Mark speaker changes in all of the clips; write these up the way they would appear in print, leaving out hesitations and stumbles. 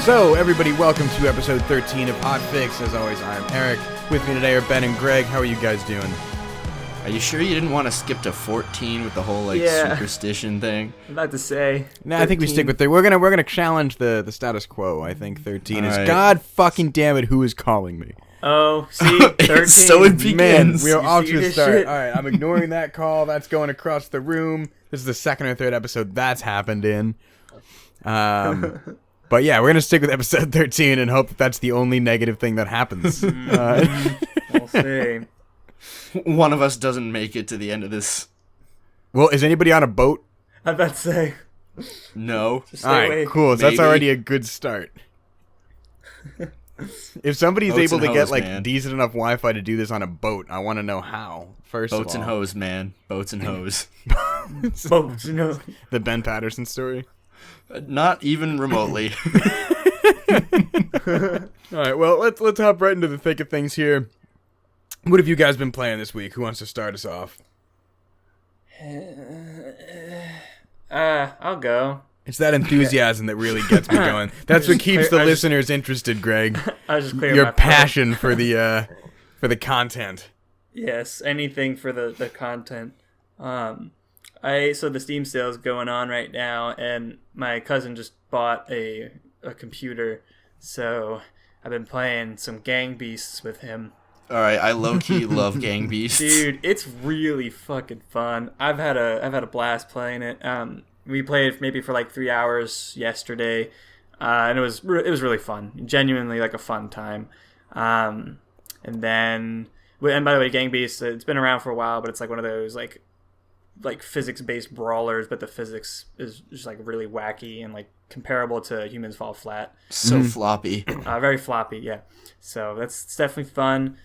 Speaker 1: So, everybody, welcome to episode 13 of Hot Fix. As always, I am Eric. With me today are Ben and Greg. How are you guys doing?
Speaker 2: Are you sure you didn't want to skip to 14 with the whole superstition thing?
Speaker 3: I'm about to say.
Speaker 1: Nah, 13. I think we stick with 13. We're gonna challenge the status quo. I think 13 is.
Speaker 2: Right.
Speaker 1: God fucking damn it! Who is calling me?
Speaker 3: Oh, see, 13.
Speaker 2: So it begins.
Speaker 1: Man, we are off to a start.
Speaker 3: Shit.
Speaker 1: All right, I'm ignoring that call. That's going across the room. This is the second or third episode that's happened in. But yeah, we're gonna stick with episode 13 and hope that that's the only negative thing that happens.
Speaker 3: We'll see.
Speaker 2: One of us doesn't make it to the end of this.
Speaker 1: Well, is anybody on a boat?
Speaker 3: I'm about to say.
Speaker 2: No.
Speaker 3: Just
Speaker 1: All
Speaker 3: stay
Speaker 1: right,
Speaker 3: away.
Speaker 1: cool. So that's
Speaker 2: Maybe.
Speaker 1: already a good start. If somebody's
Speaker 2: Boats
Speaker 1: able
Speaker 2: and
Speaker 1: to get
Speaker 2: hose,
Speaker 1: like
Speaker 2: man.
Speaker 1: decent enough Wi-Fi to do this on a boat, I want to know how. First
Speaker 2: Boats
Speaker 1: of
Speaker 2: and
Speaker 1: all,
Speaker 2: hose, man. Boats and hose.
Speaker 3: Boats, you know.
Speaker 1: the Ben Patterson story.
Speaker 2: Not even remotely.
Speaker 1: All right, well let's hop right into the thick of things here. What have you guys been playing this week? Who wants to start us off?
Speaker 3: I'll go.
Speaker 1: It's that enthusiasm that really gets me going. That's what keeps the listeners interested, Greg.
Speaker 3: I was just clearing
Speaker 1: Your
Speaker 3: my throat.
Speaker 1: passion for the content.
Speaker 3: Yes, anything for the content. So the Steam sale's going on right now, and my cousin just bought a computer, so I've been playing some Gang Beasts with him.
Speaker 2: Alright, I low-key love Gang Beasts.
Speaker 3: Dude, it's really fucking fun. I've had a blast playing it. We played maybe for like 3 hours yesterday, and it was really fun. Genuinely like a fun time. And by the way, Gang Beasts, it's been around for a while, but it's like one of those like physics-based brawlers, but the physics is just like really wacky and like comparable to Humans Fall Flat.
Speaker 2: So floppy.
Speaker 3: Very floppy, yeah. So it's definitely fun.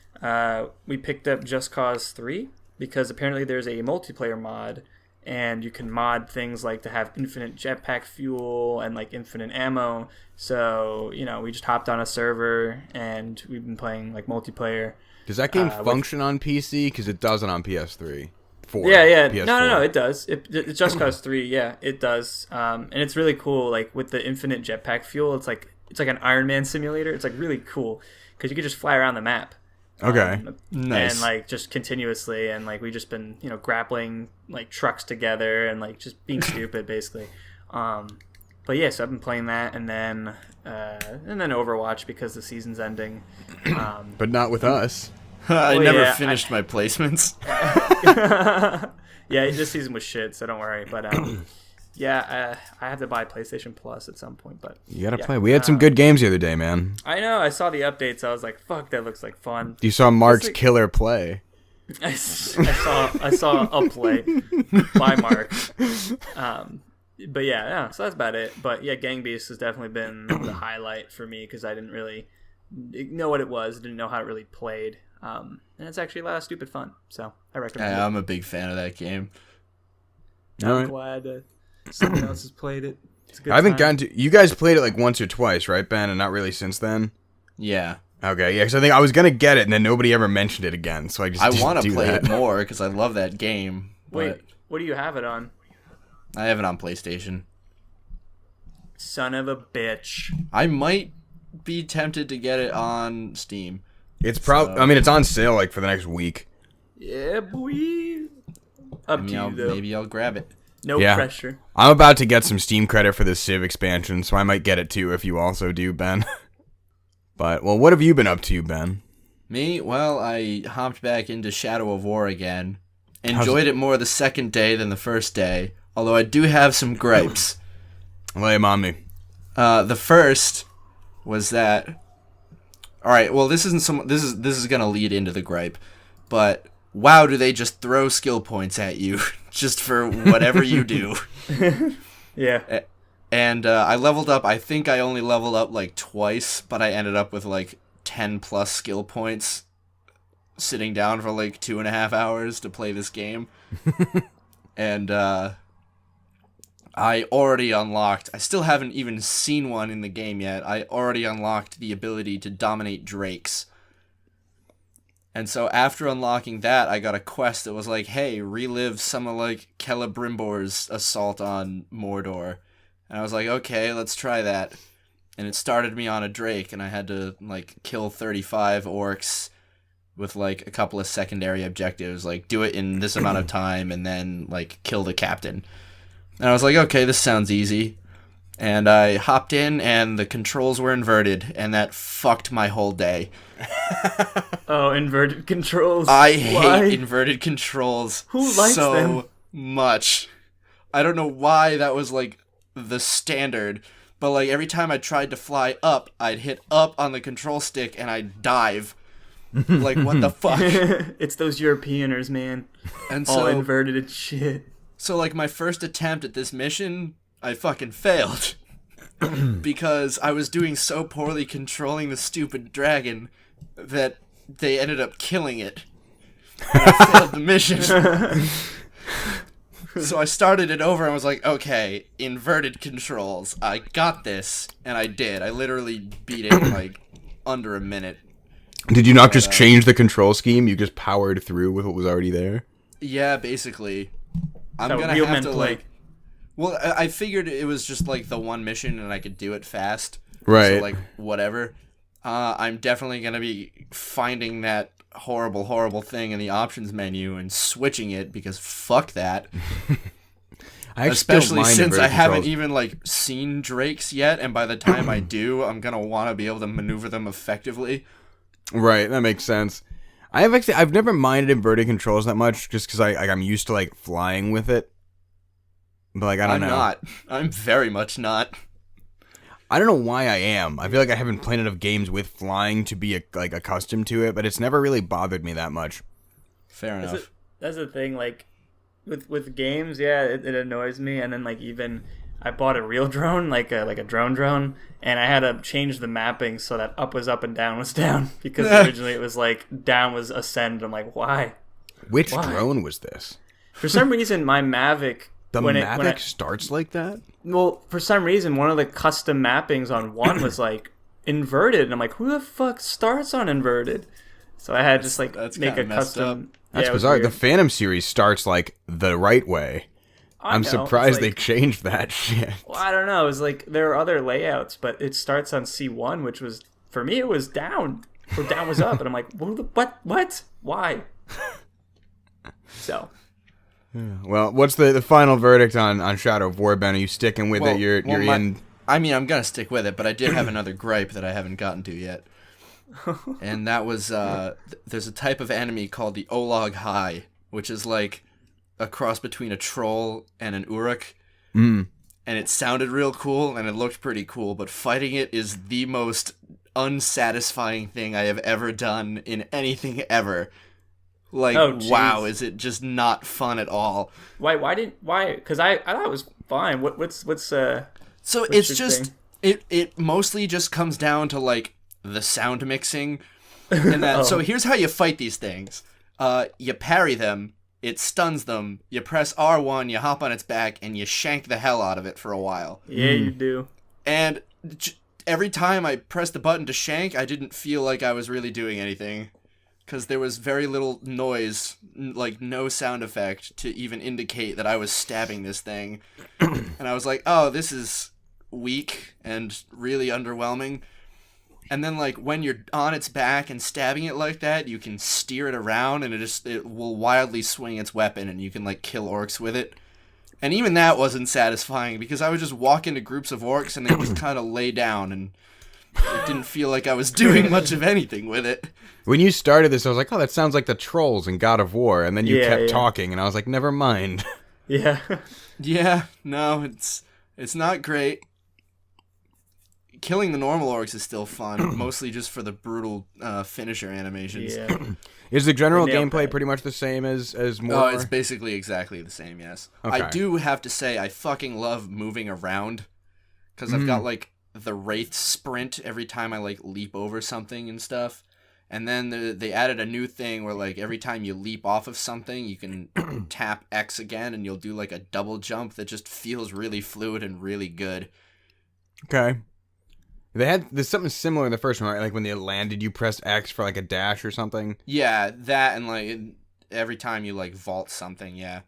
Speaker 3: We picked up Just Cause 3 because apparently there's a multiplayer mod, and you can mod things like to have infinite jetpack fuel and like infinite ammo. So, we just hopped on a server and we've been playing like multiplayer.
Speaker 1: Does that game function on PC? Because it doesn't on PS3.
Speaker 3: Yeah.
Speaker 1: PS4.
Speaker 3: No, it does. It Just Cause 3, yeah, it does. And it's really cool. Like with the infinite jetpack fuel, it's like an Iron Man simulator. It's like really cool because you can just fly around the map.
Speaker 1: Okay.
Speaker 2: Nice.
Speaker 3: And like just continuously, and like we just been grappling like trucks together and like just being stupid basically. But yeah, so I've been playing that, and then Overwatch because the season's ending.
Speaker 1: But not with us.
Speaker 2: I never finished my placements.
Speaker 3: Yeah, this season was shit, so don't worry. But I have to buy PlayStation Plus at some point. But
Speaker 1: You gotta play. We had some good games the other day, man.
Speaker 3: I know. I saw the updates. I was like, "Fuck, that looks like fun."
Speaker 1: You saw Mark's
Speaker 3: like-
Speaker 1: killer play.
Speaker 3: I saw a play by Mark. But yeah, so that's about it. But yeah, Gang Beasts has definitely been the highlight for me because I didn't really know what it was, didn't know how it really played. And it's actually a lot of stupid fun. So I recommend
Speaker 2: Yeah,
Speaker 3: it.
Speaker 2: I'm a big fan of that game.
Speaker 1: All
Speaker 3: I'm
Speaker 1: right.
Speaker 3: glad someone else has played it. It's a good
Speaker 1: I haven't
Speaker 3: time.
Speaker 1: gotten to. You guys played it like once or twice, right, Ben? And not really since then.
Speaker 2: Yeah.
Speaker 1: Okay, yeah. Because I think I was gonna get it, and then nobody ever mentioned it again. So I just
Speaker 2: I
Speaker 1: didn't
Speaker 2: want to
Speaker 1: do
Speaker 2: play
Speaker 1: that.
Speaker 2: it more because I love that game.
Speaker 3: Wait,
Speaker 2: But
Speaker 3: what do you have it on?
Speaker 2: I have it on PlayStation.
Speaker 3: Son of a bitch.
Speaker 2: I might be tempted to get it on Steam.
Speaker 1: It's probably. I mean, it's on sale like for the next week.
Speaker 3: Yeah, boy. Up to you, though.
Speaker 2: Maybe I'll grab it.
Speaker 3: No
Speaker 1: Yeah.
Speaker 3: pressure.
Speaker 1: I'm about to get some Steam credit for this Civ expansion, so I might get it too if you also do, Ben. But well, what have you been up to, Ben?
Speaker 2: Me? Well, I hopped back into Shadow of War again. Enjoyed it more the second day than the first day, although I do have some gripes.
Speaker 1: Lay 'em on me.
Speaker 2: The first was that. All right, well, this is gonna lead into the gripe, but wow, do they just throw skill points at you just for whatever you do?
Speaker 3: Yeah.
Speaker 2: And I leveled up. I think I only leveled up like twice, but I ended up with like 10 plus skill points sitting down for like 2.5 hours to play this game. And I already unlocked, I still haven't even seen one in the game yet, I already unlocked the ability to dominate drakes. And so after unlocking that, I got a quest that was like, hey, relive some of like Celebrimbor's assault on Mordor. And I was like, okay, let's try that. and it started me on a Drake, and I had to like kill 35 orcs with like a couple of secondary objectives, like do it in this amount of time and then like kill the captain. And I was like, okay, this sounds easy. And I hopped in and the controls were inverted, and that fucked my whole day.
Speaker 3: Oh, inverted controls.
Speaker 2: I
Speaker 3: Why?
Speaker 2: hate inverted controls.
Speaker 3: Who likes
Speaker 2: so
Speaker 3: them?
Speaker 2: much. I don't know why that was like the standard, but like every time I tried to fly up, I'd hit up on the control stick and I'd dive. Like, what the fuck?
Speaker 3: It's those Europeaners, man.
Speaker 2: And
Speaker 3: All
Speaker 2: so,
Speaker 3: inverted and shit.
Speaker 2: so like my first attempt at this mission, I fucking failed. Because I was doing so poorly controlling the stupid dragon that they ended up killing it. And I failed the mission. So I started it over and was like, okay, inverted controls. I got this. And I did. I literally beat it in like under a minute.
Speaker 1: Did you not just change the control scheme? You just powered through with what was already there?
Speaker 2: Yeah, basically. I'm
Speaker 3: So
Speaker 2: gonna
Speaker 3: real
Speaker 2: have
Speaker 3: men
Speaker 2: to
Speaker 3: play.
Speaker 2: like... Well, I figured it was just like the one mission and I could do it fast.
Speaker 1: Right.
Speaker 2: So like, whatever. I'm definitely gonna be finding that horrible thing in the options menu and switching it, because fuck that.
Speaker 1: I actually
Speaker 2: Especially
Speaker 1: don't mind
Speaker 2: since I
Speaker 1: inverted
Speaker 2: haven't
Speaker 1: controls.
Speaker 2: even like seen Drakes yet, and by the time I do, I'm gonna want to be able to maneuver them effectively.
Speaker 1: Right, that makes sense. I've never minded inverted controls that much, just because I'm used to like flying with it. But like I don't know.
Speaker 2: I'm not. I'm very much not.
Speaker 1: I don't know why I am. I feel like I haven't played enough games with flying to be like accustomed to it, but it's never really bothered me that much.
Speaker 2: Fair enough.
Speaker 3: That's the thing, like, with games, yeah, it annoys me, and then, like, even, I bought a real drone, like a drone, and I had to change the mapping so that up was up and down was down, because originally it was, like, down was ascend. I'm like, why?
Speaker 1: Which
Speaker 3: Why?
Speaker 1: drone was this?
Speaker 3: For some reason, my Mavic...
Speaker 1: The Mavic starts like that?
Speaker 3: Well, for some reason, one of the custom mappings on one was, like, inverted, and I'm like, who the fuck starts on inverted? So I had to just, like,
Speaker 2: That's
Speaker 3: make a
Speaker 2: kinda messed
Speaker 3: custom...
Speaker 1: That's
Speaker 3: Yeah, it was
Speaker 1: bizarre.
Speaker 3: weird.
Speaker 1: The Phantom series starts like the right way. I'm
Speaker 3: know,
Speaker 1: surprised
Speaker 3: it's
Speaker 1: they
Speaker 3: like-
Speaker 1: changed that shit.
Speaker 3: Well, I don't know. It was like there are other layouts, but it starts on C1, which was for me it was down, or down was up, and I'm like, what, why? So
Speaker 1: Well, what's the final verdict on Shadow of War, Ben? Are you sticking with it? You're in.
Speaker 2: I mean, I'm gonna stick with it, but I did have another gripe that I haven't gotten to yet. And that was, there's a type of enemy called the Olog High, which is like a cross between a troll and an Uruk. And it sounded real cool, and it looked pretty cool, but fighting it is the most unsatisfying thing I have ever done in anything ever. Like,
Speaker 3: Oh, jeez.
Speaker 2: wow, is it just not fun at all.
Speaker 3: why? Because I thought it was fine. What's
Speaker 2: So
Speaker 3: what's
Speaker 2: it's
Speaker 3: your
Speaker 2: just,
Speaker 3: thing?
Speaker 2: it mostly just comes down to, like, the sound mixing. And that, So here's how you fight these things. You parry them, it stuns them, you press R1, you hop on its back, and you shank the hell out of it for a while.
Speaker 3: Yeah, you do.
Speaker 2: And every time I pressed the button to shank, I didn't feel like I was really doing anything. Because there was very little noise, like no sound effect, to even indicate that I was stabbing this thing. And I was like, oh, this is weak and really underwhelming. And then, like, when you're on its back and stabbing it like that, you can steer it around, and it will wildly swing its weapon, and you can, like, kill orcs with it. And even that wasn't satisfying, because I would just walk into groups of orcs, and they just kind of lay down, and it didn't feel like I was doing much of anything with it.
Speaker 1: When you started this, I was like, oh, that sounds like the trolls in God of War. And then you kept
Speaker 3: Yeah.
Speaker 1: talking, and I was like, never mind.
Speaker 3: Yeah.
Speaker 2: Yeah, no, it's not great. Killing the normal orcs is still fun, mostly just for the brutal finisher animations.
Speaker 3: Yeah.
Speaker 1: Is the general
Speaker 3: They nailed
Speaker 1: gameplay
Speaker 3: that.
Speaker 1: pretty much the same as more?
Speaker 2: Oh, it's basically exactly the same, yes.
Speaker 1: Okay.
Speaker 2: I do have to say, I fucking love moving around, because I've got, like, the Wraith sprint every time I, like, leap over something and stuff. And then they added a new thing where, like, every time you leap off of something, you can tap X again, and you'll do, like, a double jump that just feels really fluid and really good.
Speaker 1: Okay. There's something similar in the first one, right? Like when they landed, you pressed X for like a dash or something.
Speaker 2: Yeah, that and, like, every time you, like, vault something, yeah.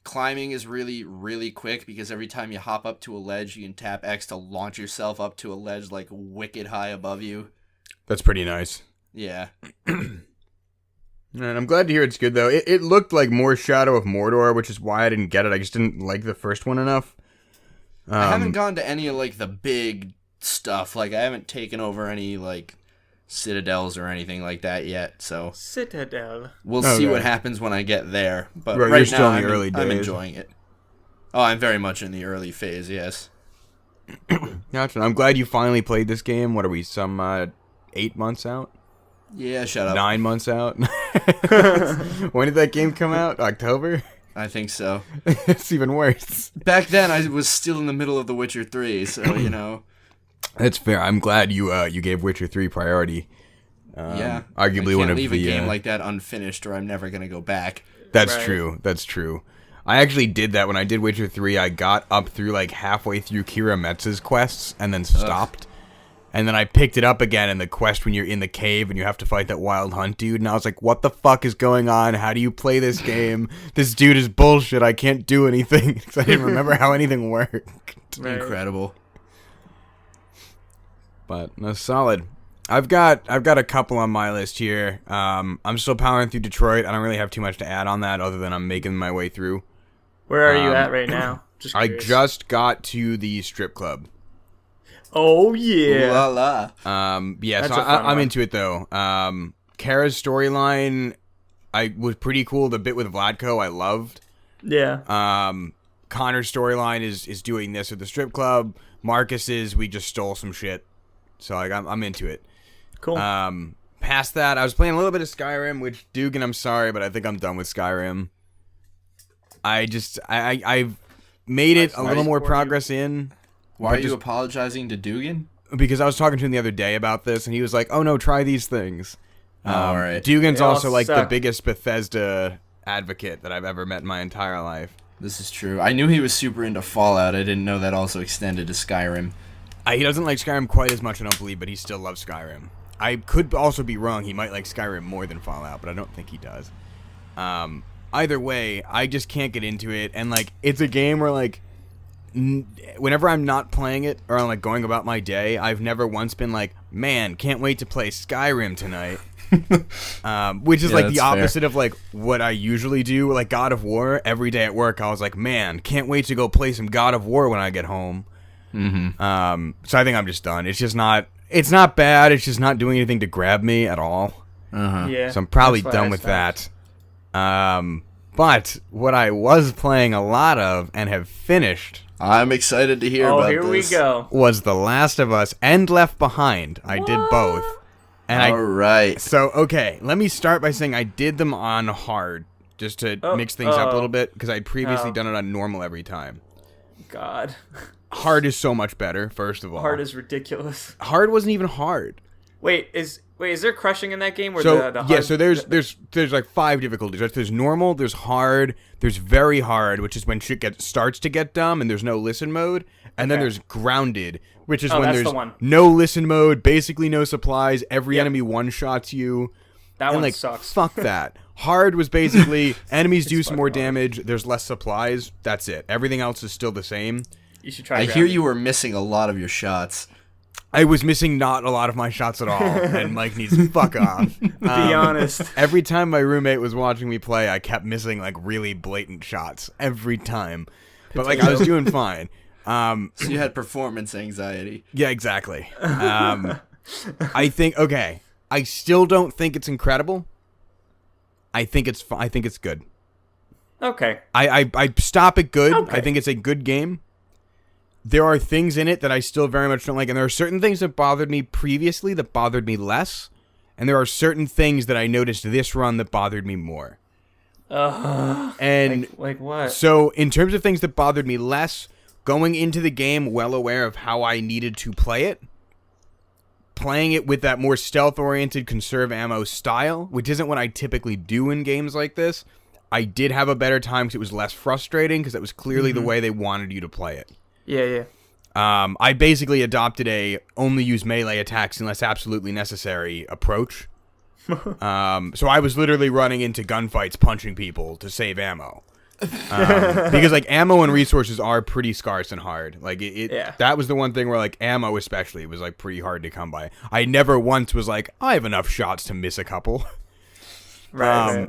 Speaker 2: climbing is really, really quick because every time you hop up to a ledge, you can tap X to launch yourself up to a ledge like wicked high above you.
Speaker 1: That's pretty nice.
Speaker 2: Yeah.
Speaker 1: And I'm glad to hear it's good, though. It looked like more Shadow of Mordor, which is why I didn't get it. I just didn't like the first one enough.
Speaker 2: I haven't gone to any of, like, the big stuff. Like, I haven't taken over any, like, citadels or anything like that yet, so...
Speaker 3: Citadel.
Speaker 2: We'll see what happens when I get there. But
Speaker 1: Right,
Speaker 2: right
Speaker 1: you're still
Speaker 2: now,
Speaker 1: in the early
Speaker 2: I'm
Speaker 1: days.
Speaker 2: enjoying it. Oh, I'm very much in the early phase, yes.
Speaker 1: Gotcha. I'm glad you finally played this game. What are we, some 8 months out?
Speaker 2: Yeah, shut up.
Speaker 1: 9 months out? When did that game come out? October?
Speaker 2: I think so.
Speaker 1: It's even worse.
Speaker 2: Back then, I was still in the middle of The Witcher 3, so, you know.
Speaker 1: That's fair. I'm glad you gave Witcher 3 priority.
Speaker 2: Yeah.
Speaker 1: Arguably
Speaker 2: I
Speaker 1: one
Speaker 2: can't
Speaker 1: of
Speaker 2: leave
Speaker 1: the...
Speaker 2: a game like that unfinished or I'm never going to go back.
Speaker 1: That's
Speaker 3: Right.
Speaker 1: true. That's true. I actually did that when I did Witcher 3. I got up through like halfway through Kira Metz's quests and then stopped. And then I picked it up again in the quest when you're in the cave and you have to fight that wild hunt dude. And I was like, what the fuck is going on? How do you play this game? This dude is bullshit. I can't do anything. Because I didn't remember how anything worked.
Speaker 3: Right.
Speaker 2: Incredible.
Speaker 1: But no, solid. I've got a couple on my list here. I'm still powering through Detroit. I don't really have too much to add on that other than I'm making my way through.
Speaker 3: Where are you at right now? Just
Speaker 1: I
Speaker 3: curious.
Speaker 1: just got to the strip club.
Speaker 3: Oh
Speaker 2: Ooh
Speaker 3: yeah.
Speaker 2: la la.
Speaker 1: Yeah,
Speaker 3: That's
Speaker 1: so
Speaker 3: a fun
Speaker 1: I'm
Speaker 3: one.
Speaker 1: into it though. Kara's storyline, I was pretty cool. The bit with Vladko, I loved.
Speaker 3: Yeah.
Speaker 1: Connor's storyline is doing this at the strip club. Marcus's, we just stole some shit. So like, I'm into it.
Speaker 3: Cool.
Speaker 1: Past that, I was playing a little bit of Skyrim, which Dugan, I'm sorry, but I think I'm done with Skyrim. I've made it a little more progress in.
Speaker 2: Why are you apologizing to Dugan?
Speaker 1: Because I was talking to him the other day about this, and he was like, "Oh no, try these things."
Speaker 2: All right.
Speaker 1: Dugan's
Speaker 3: They all
Speaker 1: also like the
Speaker 3: suck.
Speaker 1: biggest Bethesda advocate that I've ever met in my entire life.
Speaker 2: This is true. I knew he was super into Fallout. I didn't know that also extended to Skyrim.
Speaker 1: He doesn't like Skyrim quite as much, I don't believe, but he still loves Skyrim. I could also be wrong. He might like Skyrim more than Fallout, but I don't think he does. Either way, I just can't get into it, and like it's a game where like whenever I'm not playing it or I'm like going about my day, I've never once been like, man, can't wait to play Skyrim tonight. Which is
Speaker 2: Yeah,
Speaker 1: like the
Speaker 2: that's
Speaker 1: opposite of like what I usually do. Like God of War, every day at work, I was like, man, can't wait to go play some God of War when I get home.
Speaker 2: Mm-hmm.
Speaker 1: So I think I'm just done. It's just not. It's not bad. It's just not doing anything to grab me at all.
Speaker 2: Uh-huh.
Speaker 3: Yeah.
Speaker 1: So I'm probably
Speaker 3: that's why
Speaker 1: done
Speaker 3: I
Speaker 1: with
Speaker 3: stopped.
Speaker 1: that. But what I was playing a lot of and have finished
Speaker 2: I'm excited to hear
Speaker 3: Oh,
Speaker 2: about
Speaker 3: here we
Speaker 2: this.
Speaker 3: go.
Speaker 1: was The Last of Us and Left Behind. I did both. And
Speaker 2: All right.
Speaker 1: So, okay, let me start by saying I did them on hard, just to mix things up a little bit, because I'd previously done it on normal every time.
Speaker 3: God.
Speaker 1: Hard is so much better, first of all.
Speaker 3: Hard is ridiculous.
Speaker 1: Hard wasn't even hard.
Speaker 3: Wait, is there crushing in that game? Or
Speaker 1: So,
Speaker 3: the hard,
Speaker 1: yeah, so there's like 5 difficulties. Right? There's normal, there's hard, there's very hard, which is when shit starts to get dumb and there's no listen mode. And then
Speaker 3: Okay.
Speaker 1: there's grounded, which is
Speaker 3: Oh,
Speaker 1: when
Speaker 3: that's
Speaker 1: there's
Speaker 3: the one.
Speaker 1: no listen mode, basically no supplies, every
Speaker 3: Yep.
Speaker 1: enemy one-shots you.
Speaker 3: that
Speaker 1: And
Speaker 3: one
Speaker 1: like,
Speaker 3: sucks.
Speaker 1: fuck that. Hard was basically enemies do some
Speaker 3: fucking
Speaker 1: more
Speaker 3: hard.
Speaker 1: damage, there's less supplies, that's it. Everything else is still the same.
Speaker 3: You should try.
Speaker 2: I hear
Speaker 3: grounded.
Speaker 2: you were missing a lot of your shots.
Speaker 1: I was missing not a lot of my shots at all, and Mike needs to fuck off.
Speaker 3: Be honest.
Speaker 1: Every time my roommate was watching me play, I kept missing like really blatant shots every time. But like I was doing fine.
Speaker 2: So you had performance anxiety.
Speaker 1: Yeah, exactly. I think okay. I still don't think it's incredible. I think it's good.
Speaker 3: Okay.
Speaker 1: I stop at good.
Speaker 3: Okay.
Speaker 1: I think it's a good game. There are things in it that I still very much don't like, and there are certain things that bothered me previously that bothered me less, and there are certain things that I noticed this run that bothered me more. And
Speaker 3: Like what?
Speaker 1: so, in terms of things that bothered me less, going into the game well aware of how I needed to play it, playing it with that more stealth-oriented conserve ammo style, which isn't what I typically do in games like this, I did have a better time because it was less frustrating because it was clearly the way they wanted you to play it.
Speaker 3: Yeah.
Speaker 1: I basically adopted a only use melee attacks unless absolutely necessary approach. So I was literally running into gunfights punching people to save ammo. Because like ammo and resources are pretty scarce and hard. Like
Speaker 3: Yeah.
Speaker 1: that was the one thing where like ammo especially was like pretty hard to come by. I never once was like, I have enough shots to miss a couple.
Speaker 3: Right.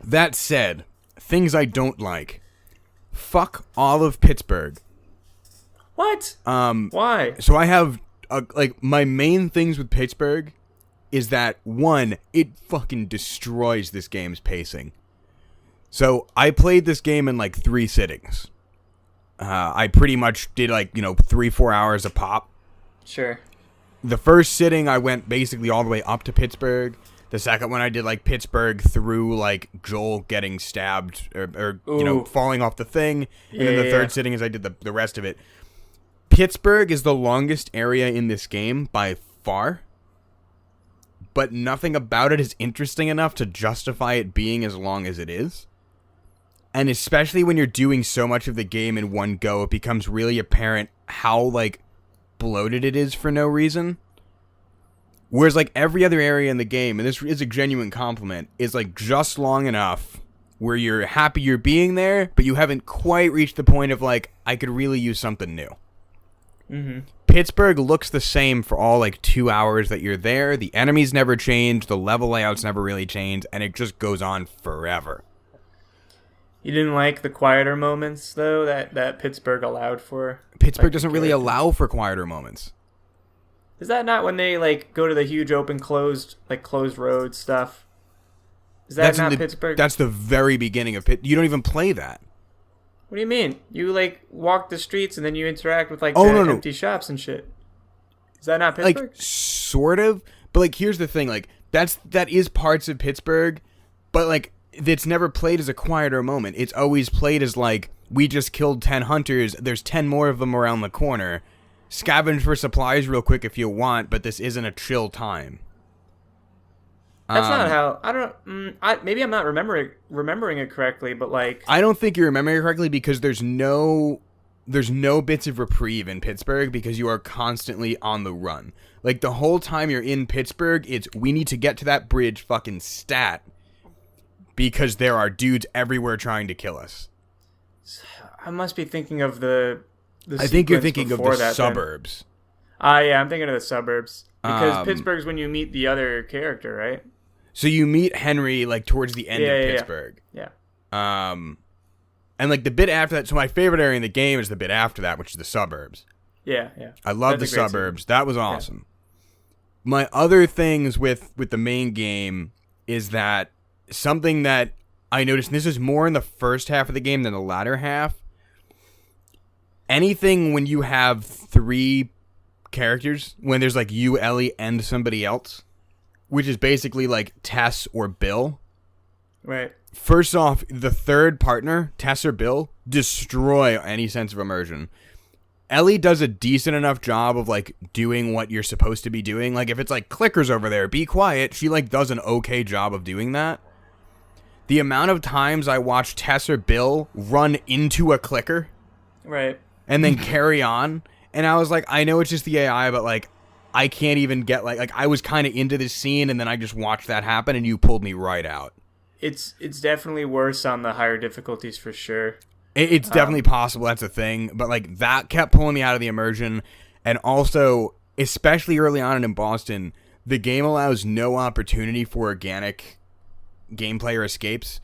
Speaker 1: That said, things I don't like. Fuck all of Pittsburgh.
Speaker 3: What? Why?
Speaker 1: So I have like my main things with Pittsburgh is that one, it fucking destroys this game's pacing. So I played this game in like 3 sittings. I pretty much did like 3-4 hours a pop.
Speaker 3: Sure.
Speaker 1: The first sitting I went basically all the way up to Pittsburgh. The second one I did like Pittsburgh through like Joel getting stabbed or falling off the thing. And then the third sitting is I did the rest of it. Pittsburgh is the longest area in this game by far, but nothing about it is interesting enough to justify it being as long as it is. And especially when you're doing so much of the game in one go, it becomes really apparent how like bloated it is for no reason. Whereas like every other area in the game, and this is a genuine compliment, is like just long enough where you're happy you're being there, but you haven't quite reached the point of like, I could really use something new.
Speaker 3: Mm-hmm.
Speaker 1: Pittsburgh looks the same for all like 2 hours that you're there. The enemies never change, the level layouts never really change, and it just goes on forever.
Speaker 3: You didn't like the quieter moments though that Pittsburgh allowed for?
Speaker 1: Pittsburgh
Speaker 3: like,
Speaker 1: doesn't really allow for quieter moments.
Speaker 3: Is that not when they like go to the huge open closed road stuff? Is that not Pittsburgh?
Speaker 1: That's the very beginning of You don't even play that.
Speaker 3: What do you mean? You like walk the streets and then you interact with like empty shops and shit. Is that not Pittsburgh?
Speaker 1: Like sort of, but like here's the thing, like that is parts of Pittsburgh, but like it's never played as a quieter moment. It's always played as like, we just killed 10 hunters, there's 10 more of them around the corner. Scavenge for supplies real quick if you want, but this isn't a chill time.
Speaker 3: That's not how. I don't. Maybe I'm not remembering it correctly, but like
Speaker 1: I don't think you're remembering it correctly because there's no bits of reprieve in Pittsburgh because you are constantly on the run. Like the whole time you're in Pittsburgh, it's we need to get to that bridge fucking stat because there are dudes everywhere trying to kill us.
Speaker 3: I must be thinking of the
Speaker 1: I think you're thinking of the
Speaker 3: that,
Speaker 1: suburbs.
Speaker 3: Yeah, I'm thinking of the suburbs because Pittsburgh's when you meet the other character, right?
Speaker 1: So you meet Henry like towards the end of Pittsburgh.
Speaker 3: Yeah.
Speaker 1: And like the bit after that, so my favorite area in the game is the bit after that, which is the suburbs.
Speaker 3: Yeah.
Speaker 1: I love the suburbs. That was awesome. Yeah. My other things with the main game is that something that I noticed, and this is more in the first half of the game than the latter half. Anything when you have 3 characters, when there's like you, Ellie, and somebody else, which is basically like Tess or Bill.
Speaker 3: Right.
Speaker 1: First off, the third partner, Tess or Bill, destroy any sense of immersion. Ellie does a decent enough job of like doing what you're supposed to be doing. Like if it's like clickers over there, be quiet. She like does an okay job of doing that. The amount of times I watch Tess or Bill run into a clicker.
Speaker 3: Right.
Speaker 1: And then carry on. And I was like, I know it's just the AI, but like, I can't even get like I was kind of into this scene and then I just watched that happen and you pulled me right out.
Speaker 3: It's definitely worse on the higher difficulties for sure.
Speaker 1: It's definitely possible. That's a thing. But like that kept pulling me out of the immersion. And also, especially early on in Boston, the game allows no opportunity for organic gameplay or escapes.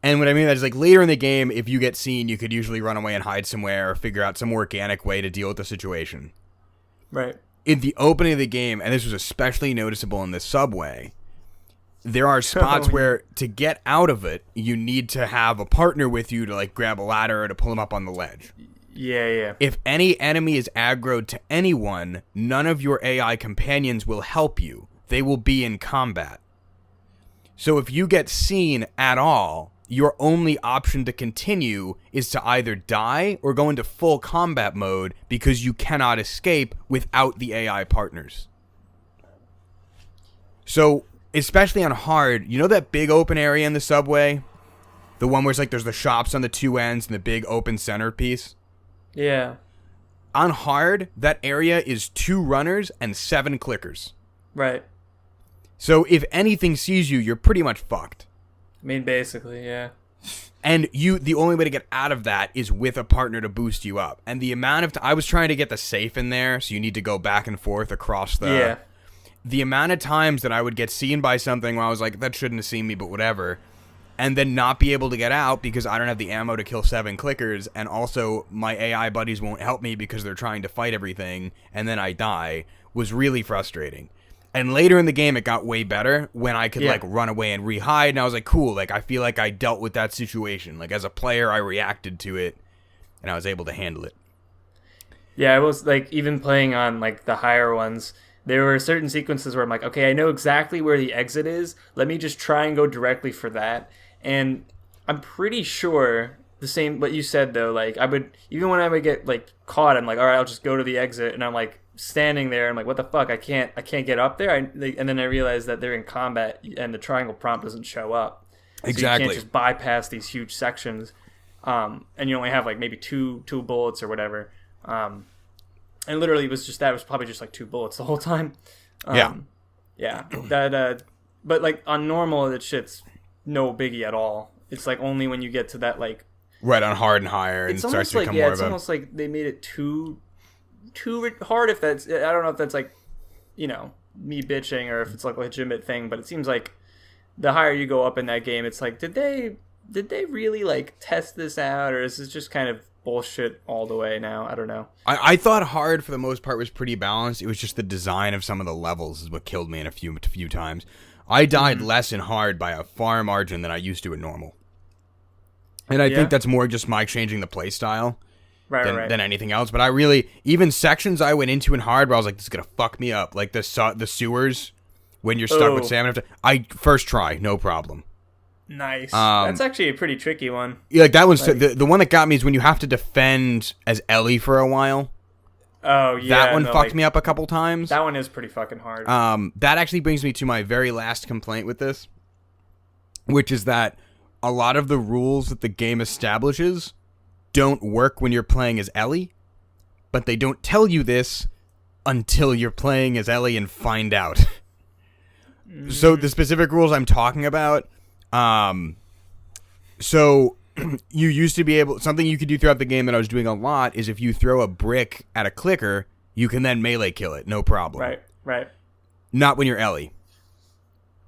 Speaker 1: And what I mean by that is like later in the game, if you get seen, you could usually run away and hide somewhere or figure out some organic way to deal with the situation.
Speaker 3: Right.
Speaker 1: In the opening of the game, and this was especially noticeable in the subway, there are spots where to get out of it, you need to have a partner with you to like grab a ladder or to pull them up on the ledge.
Speaker 3: Yeah.
Speaker 1: If any enemy is aggroed to anyone, none of your AI companions will help you. They will be in combat. So if you get seen at all, your only option to continue is to either die or go into full combat mode because you cannot escape without the AI partners. So, especially on hard, you know that big open area in the subway? The one where it's like there's the shops on the 2 ends and the big open centerpiece?
Speaker 3: Yeah.
Speaker 1: On hard, that area is 2 runners and 7 clickers.
Speaker 3: Right.
Speaker 1: So if anything sees you, you're pretty much fucked.
Speaker 3: I mean, basically, yeah.
Speaker 1: And the only way to get out of that is with a partner to boost you up. And the amount of I was trying to get the safe in there, so you need to go back and forth across the...
Speaker 3: Yeah.
Speaker 1: The amount of times that I would get seen by something where I was like, that shouldn't have seen me, but whatever, and then not be able to get out because I don't have the ammo to kill 7 clickers, and also my AI buddies won't help me because they're trying to fight everything, and then I die, was really frustrating. And later in the game, it got way better when I could, like, run away and re-hide, and I was like, cool, like, I feel like I dealt with that situation. Like, as a player, I reacted to it, and I was able to handle it.
Speaker 3: Yeah, it was, like, even playing on, like, the higher ones, there were certain sequences where I'm like, okay, I know exactly where the exit is. Let me just try and go directly for that. And I'm pretty sure the same, what you said, though, like, I would, even when I would get, like, caught, I'm like, all right, I'll just go to the exit, and I'm, like, standing there, I'm like, what the fuck, I can't get up there, and then I realized that they're in combat, and the triangle prompt doesn't show up. So
Speaker 1: Exactly.
Speaker 3: you can't just bypass these huge sections, and you only have, like, maybe two bullets or whatever, and literally it was probably just, like, 2 bullets the whole time. Yeah, that, but, like, on normal, that shit's no biggie at all. It's, like, only when you get to that, like...
Speaker 1: Right, on hard and higher, and starts to become more of a...
Speaker 3: It's almost like they made it too hard, if that's... I don't know if that's, like, you know, me bitching, or if it's, like, a legitimate thing, but it seems like the higher you go up in that game, it's like, did they really, like, test this out, or is this just kind of bullshit all the way now? I don't know.
Speaker 1: I thought hard, for the most part, was pretty balanced. It was just the design of some of the levels is what killed me in a few times. I died less in hard by a far margin than I used to in normal. And I think that's more just my changing the play style than anything else. But I really, even sections I went into in hard where I was like, this is going to fuck me up. Like the sewers, when you're stuck with salmon. I first try, no problem.
Speaker 3: Nice. That's actually a pretty tricky one.
Speaker 1: Yeah, like that one's, like, the one that got me is when you have to defend as Ellie for a while.
Speaker 3: Oh, yeah.
Speaker 1: That one fucked me up a couple times.
Speaker 3: That one is pretty fucking hard.
Speaker 1: That actually brings me to my very last complaint with this, which is that a lot of the rules that the game establishes don't work when you're playing as Ellie, but they don't tell you this until you're playing as Ellie and find out. So the specific rules I'm talking about, so you used to be able, something you could do throughout the game that I was doing a lot is if you throw a brick at a clicker, you can then melee kill it, no problem.
Speaker 3: Right.
Speaker 1: Not when you're Ellie.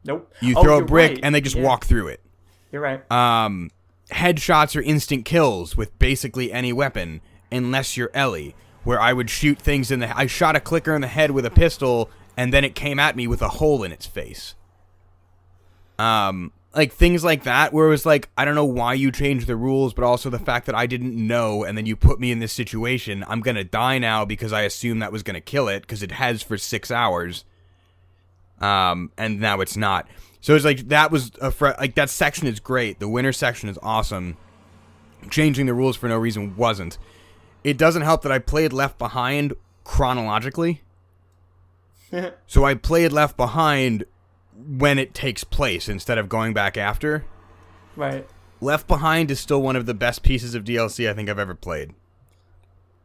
Speaker 3: Nope.
Speaker 1: You throw a brick and they just walk through it.
Speaker 3: You're right.
Speaker 1: Headshots are instant kills with basically any weapon, unless you're Ellie, where I would shoot things I shot a clicker in the head with a pistol, and then it came at me with a hole in its face. Like, things like that, where it was like, I don't know why you changed the rules, but also the fact that I didn't know, and then you put me in this situation, I'm gonna die now because I assumed that was gonna kill it, because it has for 6 hours. And now it's not. So it's like, that was, like, that section is great. The winter section is awesome. Changing the rules for no reason wasn't. It doesn't help that I played Left Behind chronologically. So I played Left Behind when it takes place instead of going back after.
Speaker 3: Right.
Speaker 1: Left Behind is still one of the best pieces of DLC I think I've ever played.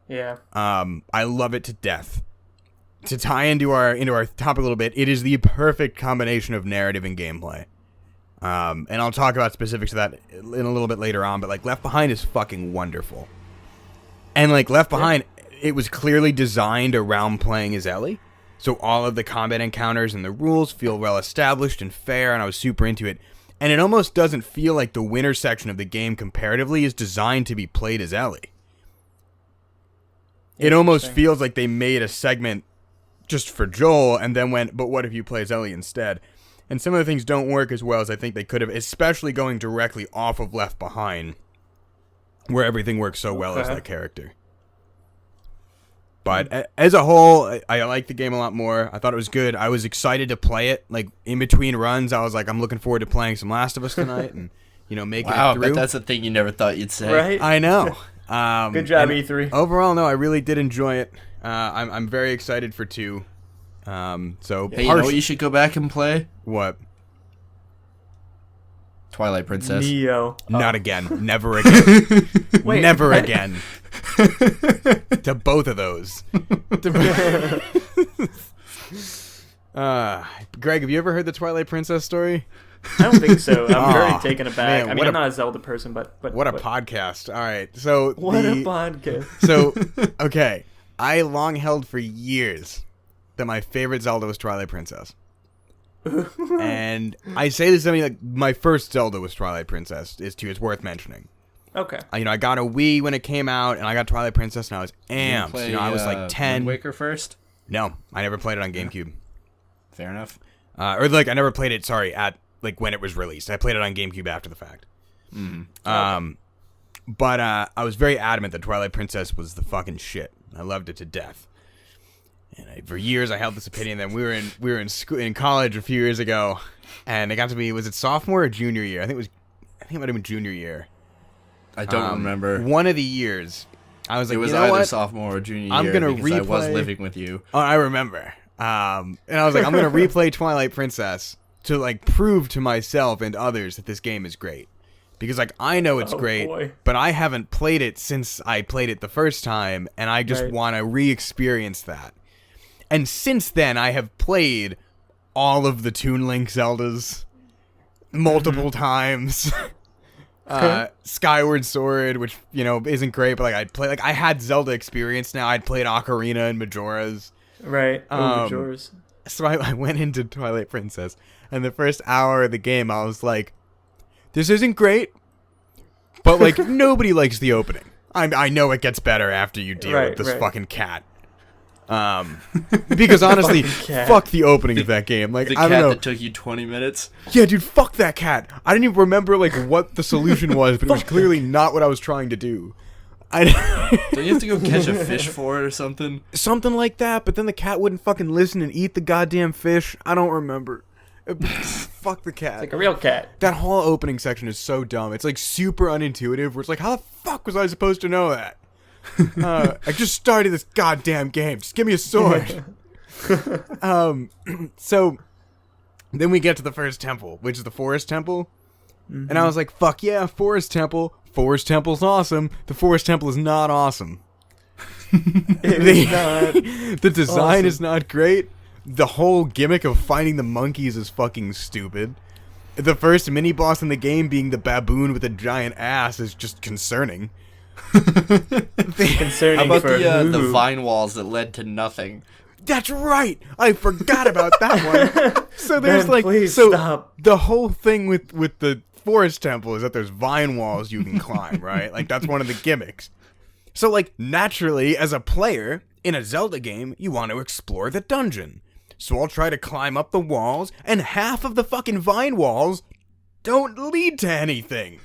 Speaker 3: Yeah.
Speaker 1: I love it to death. To tie into our topic a little bit, it is the perfect combination of narrative and gameplay. And I'll talk about specifics of that in a little bit later on, but like Left Behind is fucking wonderful. And like Left Behind, it was clearly designed around playing as Ellie. So all of the combat encounters and the rules feel well established and fair, and I was super into it. And it almost doesn't feel like the winter section of the game comparatively is designed to be played as Ellie. It almost feels like they made a segment just for Joel and then went, but what if you play as Ellie instead? And some of the things don't work as well as I think they could have, especially going directly off of Left Behind, where everything works so well as that character. But as a whole, I like the game a lot more. I thought it was good. I was excited to play it. Like, in between runs, I was like, I'm looking forward to playing some Last of Us tonight and, you know, making it through.
Speaker 2: Wow, that's a thing you never thought you'd say.
Speaker 3: Right?
Speaker 1: I know.
Speaker 3: Good job, E3.
Speaker 1: Overall, no, I really did enjoy it. I'm very excited for 2. So
Speaker 2: hey, you know what you should go back and play?
Speaker 1: What?
Speaker 2: Twilight Princess.
Speaker 3: Neo.
Speaker 1: Not again. Never again.
Speaker 3: Wait,
Speaker 1: Never
Speaker 3: what?
Speaker 1: again. To both of those. Greg, have you ever heard the Twilight Princess story?
Speaker 3: I don't think so. I'm very
Speaker 1: Aw,
Speaker 3: taken aback.
Speaker 1: man,
Speaker 3: I mean,
Speaker 1: what
Speaker 3: I'm not a Zelda person, but
Speaker 1: What a podcast. All right. So
Speaker 3: what a podcast.
Speaker 1: So, okay. I long held for years that my favorite Zelda was Twilight Princess. And I say this, I mean, like, my first Zelda was Twilight Princess. It's worth mentioning.
Speaker 3: Okay.
Speaker 1: I got a Wii when it came out, and I got Twilight Princess, and I was amped. I was like 10.
Speaker 2: Wind Waker first?
Speaker 1: No, I never played it on GameCube.
Speaker 2: Fair enough.
Speaker 1: Or, like, I never played it, at, like, when it was released. I played it on GameCube after the fact. But I was very adamant that Twilight Princess was the fucking shit. I loved it to death. And for years, I held this opinion. Then we were in college a few years ago, and it got to be, was it sophomore or junior year? I think it might have been junior year.
Speaker 2: I don't remember.
Speaker 1: One of the years, I was like,
Speaker 2: It was
Speaker 1: you know
Speaker 2: either
Speaker 1: what?
Speaker 2: sophomore or junior year.
Speaker 1: I'm gonna
Speaker 2: because I was
Speaker 1: replay-
Speaker 2: living with you.
Speaker 1: Oh, I remember. And I was like, I'm gonna replay Twilight Princess to like prove to myself and others that this game is great. Because like I know it's great,
Speaker 3: boy.
Speaker 1: but I haven't played it since I played it the first time, and I just
Speaker 3: Right.
Speaker 1: want to re-experience that. And since then, I have played all of the Toon Link Zeldas multiple times. Skyward Sword, which isn't great, but I had Zelda experience now. I'd played Ocarina and Majora's.
Speaker 3: Right. Yours.
Speaker 1: So I went into Twilight Princess, and the first hour of the game, I was like, this isn't great, but like nobody likes the opening. I know it gets better after you deal with this fucking cat. Because honestly, fuck the opening of that game. Like
Speaker 2: The
Speaker 1: I
Speaker 2: cat
Speaker 1: don't know.
Speaker 2: that took you 20 minutes.
Speaker 1: Yeah, dude, fuck that cat. I didn't even remember like what the solution was, but it was clearly not what I was trying to do.
Speaker 2: Don't you have to go catch a fish for it or something?
Speaker 1: Something like that, but then the cat wouldn't fucking listen and eat the goddamn fish. I don't remember. Fuck the cat.
Speaker 3: Like a real cat.
Speaker 1: That whole opening section is so dumb. It's like super unintuitive. Where it's like, how the fuck was I supposed to know that? I just started this goddamn game. Just give me a sword. So then we get to the first temple, which is the Forest Temple. Mm-hmm. And I was like, fuck yeah, Forest Temple. Forest Temple's awesome. The Forest Temple is not awesome. The design
Speaker 3: awesome.
Speaker 1: is not great. The whole gimmick of finding the monkeys is fucking stupid. The first mini-boss in the game being the baboon with a giant ass is just concerning.
Speaker 3: Concerning
Speaker 2: How about
Speaker 3: for
Speaker 2: the
Speaker 3: who?
Speaker 2: vine walls that led to nothing?
Speaker 1: That's right. I forgot about that one. So there's
Speaker 3: Ben, please
Speaker 1: so
Speaker 3: stop.
Speaker 1: the whole thing with the Forest Temple is that there's vine walls you can climb, right? Like that's one of the gimmicks. So like naturally as a player in a Zelda game, you want to explore the dungeon. So I'll try to climb up the walls, and half of the fucking vine walls don't lead to anything.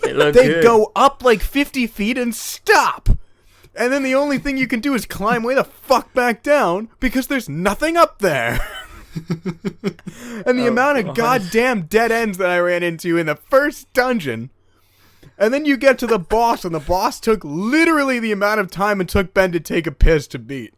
Speaker 3: They look
Speaker 1: They
Speaker 3: good.
Speaker 1: go up like 50 feet and stop. And then the only thing you can do is climb way the fuck back down because there's nothing up there. And the amount of goddamn dead ends that I ran into in the first dungeon. And then you get to the boss, and the boss took literally the amount of time it took Ben to take a piss to beat.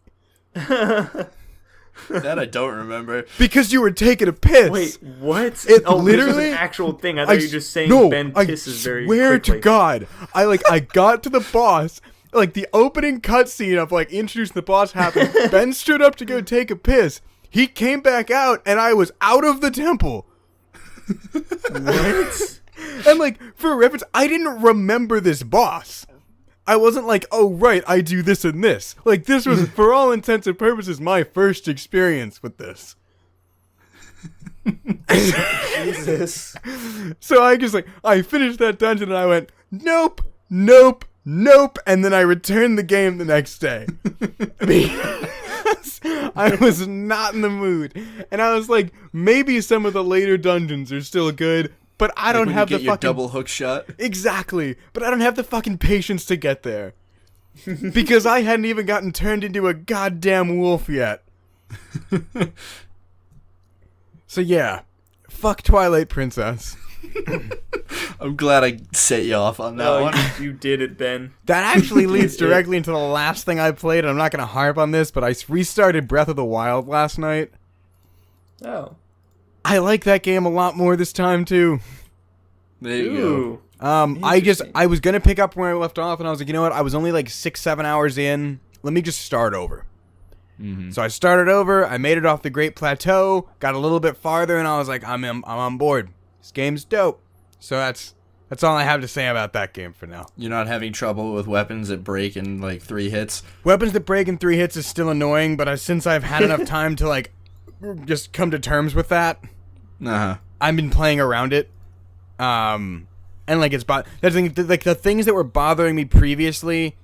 Speaker 2: That I don't remember.
Speaker 1: Because you were taking a piss.
Speaker 3: Wait, what?
Speaker 1: It
Speaker 3: oh,
Speaker 1: literally-
Speaker 3: this was an actual thing. I thought you were just saying Ben pisses very
Speaker 1: I swear
Speaker 3: quickly.
Speaker 1: to God, I got to the boss, like the opening cutscene of like introducing the boss happened. Ben stood up to go take a piss. He came back out, and I was out of the temple.
Speaker 3: What?
Speaker 1: And like for reference, I didn't remember this boss. I wasn't like, oh right, I do this and this. Like this was, for all intents and purposes, my first experience with this.
Speaker 3: Jesus.
Speaker 1: So I finished that dungeon and I went, nope, nope, nope, and then I returned the game the next day. Because I was not in the mood. And I was like, maybe some of the later dungeons are still good, but I don't have the
Speaker 2: your
Speaker 1: fucking
Speaker 2: double hook shot.
Speaker 1: Exactly, but I don't have the fucking patience to get there. Because I hadn't even gotten turned into a goddamn wolf yet. So yeah, fuck Twilight Princess.
Speaker 2: I'm glad I set you off on that one.
Speaker 3: You did it, Ben.
Speaker 1: That actually leads directly into the last thing I played, and I'm not going to harp on this, but I restarted Breath of the Wild last night.
Speaker 3: Oh.
Speaker 1: I like that game a lot more this time, too.
Speaker 2: There you go.
Speaker 3: Ooh.
Speaker 1: I was going to pick up where I left off, and I was like, you know what, I was only like 6-7 hours in. Let me just start over.
Speaker 2: Mm-hmm.
Speaker 1: So I started over, I made it off the Great Plateau, got a little bit farther, and I was like, I'm on board. This game's dope. So that's all I have to say about that game for now.
Speaker 2: You're not having trouble with weapons that break in like 3 hits?
Speaker 1: Weapons that break in 3 hits is still annoying, but since I've had enough time to like just come to terms with that, I've been playing around it. And like the things that were bothering me previously,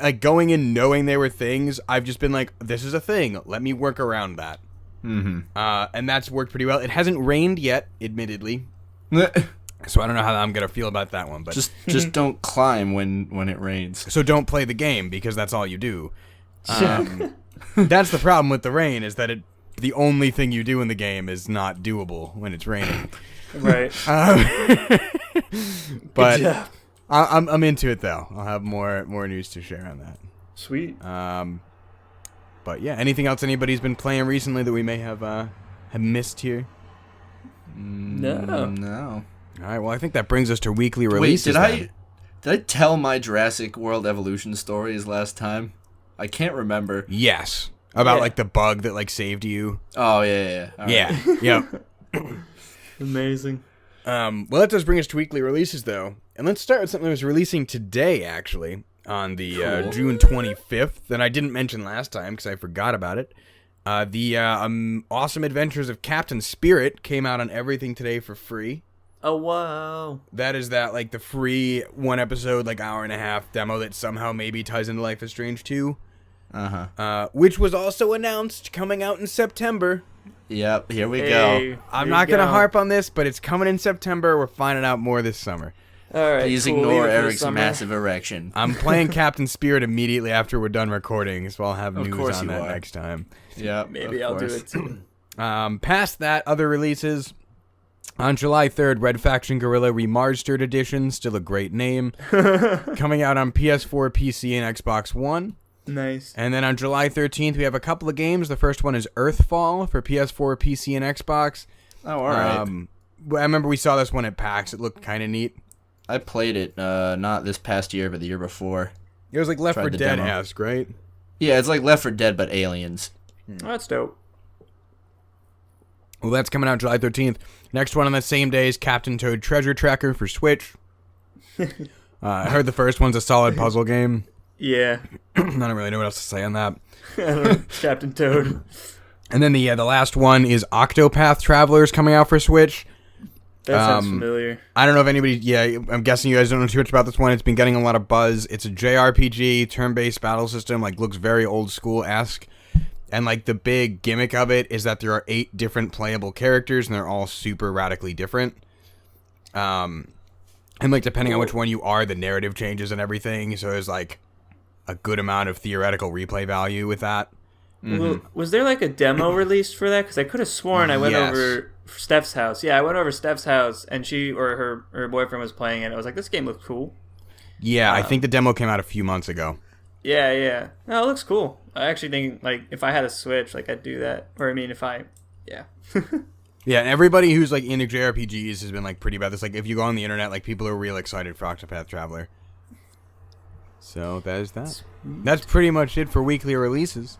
Speaker 1: like going in knowing they were things, I've just been like, this is a thing. Let me work around that. And that's worked pretty well. It hasn't rained yet, admittedly. So I don't know how I'm gonna feel about that one, but
Speaker 2: just don't climb when it rains.
Speaker 1: So don't play the game because that's all you do. That's the problem with the rain, is that the only thing you do in the game is not doable when it's raining.
Speaker 3: Right.
Speaker 1: But I'm into it though. I'll have more news to share on that.
Speaker 3: Sweet.
Speaker 1: But yeah, anything else anybody's been playing recently that we may have missed here?
Speaker 2: No.
Speaker 1: All right, well, I think that brings us to weekly releases.
Speaker 2: Wait, did I tell my Jurassic World evolution stories last time? I can't remember.
Speaker 1: Yes. About like the bug that like saved you.
Speaker 2: Oh yeah. All
Speaker 1: yeah.
Speaker 2: Right.
Speaker 1: Yep.
Speaker 3: Amazing.
Speaker 1: Well, that does bring us to weekly releases though. And let's start with something that was releasing today actually on the June 25th that I didn't mention last time because I forgot about it. The Awesome Adventures of Captain Spirit came out on everything today for free.
Speaker 3: Oh, wow.
Speaker 1: That is like the free 1 episode, like hour and a half demo that somehow maybe ties into Life is Strange 2. Which was also announced coming out in September.
Speaker 2: Yep, here we go.
Speaker 1: I'm not going to harp on this, but it's coming in September. We're finding out more this summer.
Speaker 3: All right,
Speaker 2: please ignore Eric's massive erection.
Speaker 1: I'm playing Captain Spirit immediately after we're done recording, so I'll have news on that next time.
Speaker 2: Yeah,
Speaker 3: maybe I'll do it too.
Speaker 1: Past that, other releases. On July 3rd, Red Faction Guerrilla Remastered Edition, still a great name, coming out on PS4, PC, and Xbox One.
Speaker 3: Nice.
Speaker 1: And then on July 13th, we have a couple of games. The first one is Earthfall for PS4, PC, and Xbox.
Speaker 2: Oh, all right.
Speaker 1: I remember we saw this one at PAX. It looked kind of neat.
Speaker 2: I played it, not this past year, but the year before.
Speaker 1: It was like Left 4 Dead-esque, right?
Speaker 2: Yeah, it's like Left 4 Dead, but aliens.
Speaker 3: Oh, that's dope.
Speaker 1: Well, that's coming out July 13th. Next one on the same day is Captain Toad Treasure Tracker for Switch. I heard the first one's a solid puzzle game.
Speaker 3: Yeah.
Speaker 1: I don't really know what else to say on that.
Speaker 3: I don't know. Captain Toad.
Speaker 1: And then the last one is Octopath Travelers coming out for Switch.
Speaker 3: That sounds familiar.
Speaker 1: I don't know if anybody... Yeah, I'm guessing you guys don't know too much about this one. It's been getting a lot of buzz. It's a JRPG, turn-based battle system. Like, looks very old school-esque. And, like, the big gimmick of it is that there are 8 different playable characters, and they're all super radically different. And, like, depending on which one you are, the narrative changes and everything. So there's, like, a good amount of theoretical replay value with that.
Speaker 3: Well, was there, like, a demo released for that? Because I could have sworn I went over Steph's house. Yeah, I went over Steph's house, and she or her boyfriend was playing it. I was like, this game looks cool.
Speaker 1: Yeah, I think the demo came out a few months ago.
Speaker 3: Yeah. No, it looks cool. I actually think, like, if I had a Switch, like, I'd do that. Or, I mean, yeah.
Speaker 1: Yeah, and everybody who's, like, into JRPGs has been, like, pretty about this. Like, if you go on the internet, like, people are real excited for Octopath Traveler. So, that is that. That's pretty much it for weekly releases.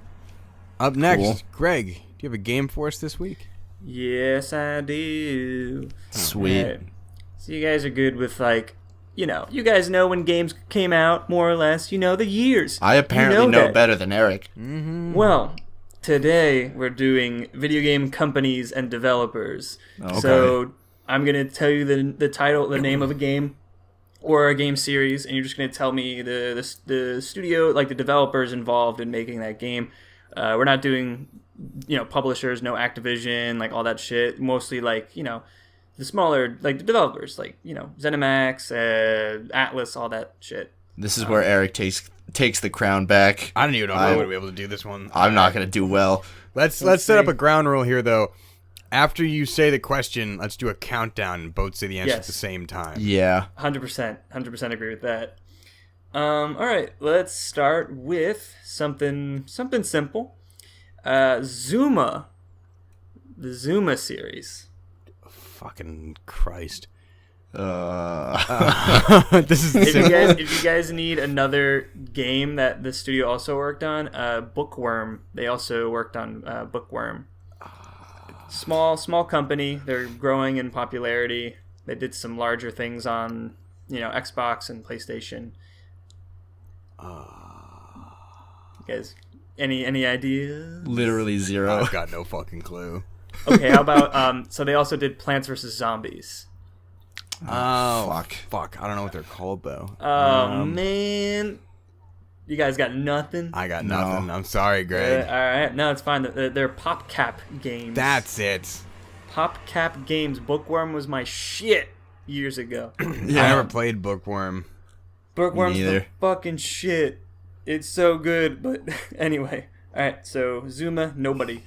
Speaker 1: Up next, Greg, do you have a game for us this week?
Speaker 3: Yes, I do.
Speaker 2: Sweet.
Speaker 3: Right. So you guys are good with, like, you guys know when games came out, more or less. You know the years.
Speaker 2: I apparently know better than Eric.
Speaker 1: Mm-hmm.
Speaker 3: Well, today we're doing video game companies and developers.
Speaker 2: Okay.
Speaker 3: So I'm going to tell you the title, the name of a game or a game series, and you're just going to tell me the studio, like the developers involved in making that game. We're not doing, publishers, no Activision, like all that shit. Mostly like, the smaller, like the developers, like, ZeniMax, Atlas, all that shit.
Speaker 2: This is where Eric takes the crown back.
Speaker 1: I don't even know if I'm going to be able to do this one.
Speaker 2: I'm not going to do well.
Speaker 1: Let's set up a ground rule here, though. After you say the question, let's do a countdown and both say the answer at the same time.
Speaker 2: Yeah.
Speaker 3: 100% agree with that. All right, let's start with something simple. Zuma. The Zuma series.
Speaker 1: Fucking Christ.
Speaker 2: This is
Speaker 3: if you guys need another game that the studio also worked on, Bookworm. They also worked on Bookworm. Small company. They're growing in popularity. They did some larger things on, Xbox and PlayStation. You guys, any ideas?
Speaker 2: Literally zero.
Speaker 1: I've got no fucking clue.
Speaker 3: Okay, how about so they also did Plants vs Zombies.
Speaker 1: Oh, fuck. I don't know what they're called, though.
Speaker 3: Oh, man. You guys got nothing?
Speaker 1: I got nothing. I'm sorry, Greg.
Speaker 3: All right. No, it's fine. They're PopCap games.
Speaker 1: That's it.
Speaker 3: PopCap games. Bookworm was my shit years ago.
Speaker 1: I never played Bookworm.
Speaker 3: Bookworm's the fucking shit. It's so good, but anyway. All right, so Zuma, nobody.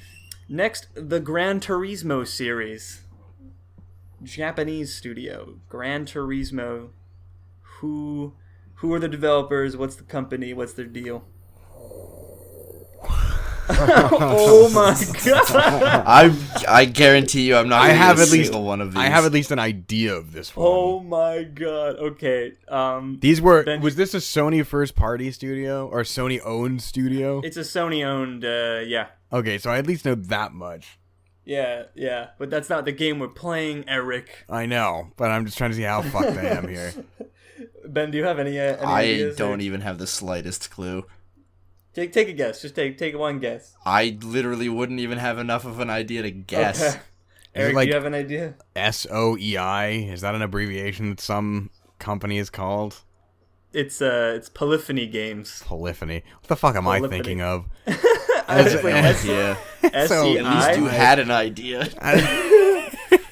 Speaker 3: Next, the Gran Turismo series. Japanese studio. Gran Turismo. Who are the developers? What's the company? What's their deal? Oh my god!
Speaker 2: I guarantee you, I'm not. I have at least one of these.
Speaker 1: I have at least an idea of this one.
Speaker 3: Oh my god! Okay.
Speaker 1: These were. Was this a Sony first party studio or Sony owned studio?
Speaker 3: It's a Sony owned. Yeah.
Speaker 1: Okay, so I at least know that much.
Speaker 3: Yeah, but that's not the game we're playing, Eric.
Speaker 1: I know, but I'm just trying to see how fucked I am here.
Speaker 3: Ben, do you have any ideas?
Speaker 2: I don't even have the slightest clue.
Speaker 3: Take a guess. Just take one guess.
Speaker 2: I literally wouldn't even have enough of an idea to guess.
Speaker 3: Okay. Eric, do you have an idea?
Speaker 1: SOEI? Is that an abbreviation that some company is called?
Speaker 3: It's Polyphony Games.
Speaker 1: Polyphony. What the fuck am I thinking of?
Speaker 2: Yeah.
Speaker 3: SEI?
Speaker 2: At least you had an idea.